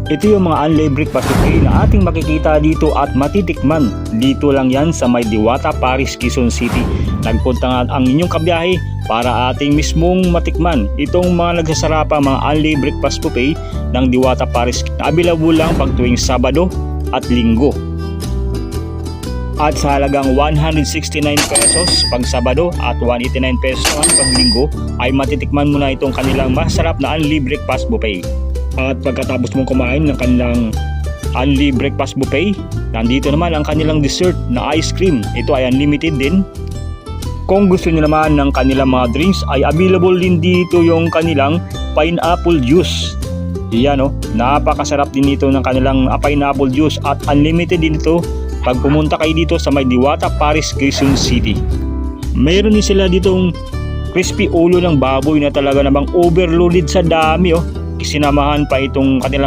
Ito yung mga unli breakfast buffet na ating makikita dito at matitikman. Dito lang yan sa may Diwata, Paris, Quezon City. Nagpunta nga ang inyong kabiyahe para ating mismong matikman itong mga nagsasarapa mga unli breakfast buffet ng Diwata, Paris na available lang pag tuwing Sabado at Linggo. At sa halagang 169 pesos pag Sabado at 189 pesos naman pag Linggo ay matitikman mo na itong kanilang masarap na unli breakfast buffet. At pagkatapos mong kumain ng kanilang unli breakfast buffet, nandito naman ang kanilang dessert na ice cream. Ito ay unlimited din. Kung gusto niyo naman ng kanilang mga drinks ay available din dito yung kanilang pineapple juice. Yan o, napakasarap din ito ng kanilang pineapple juice at unlimited din ito pag pumunta kayo dito sa may Diwata, Paris, Quezon City. Mayroon din sila ditong crispy ulo ng baboy na talaga namang overloaded sa dami oh. Sinamahan pa itong kanilang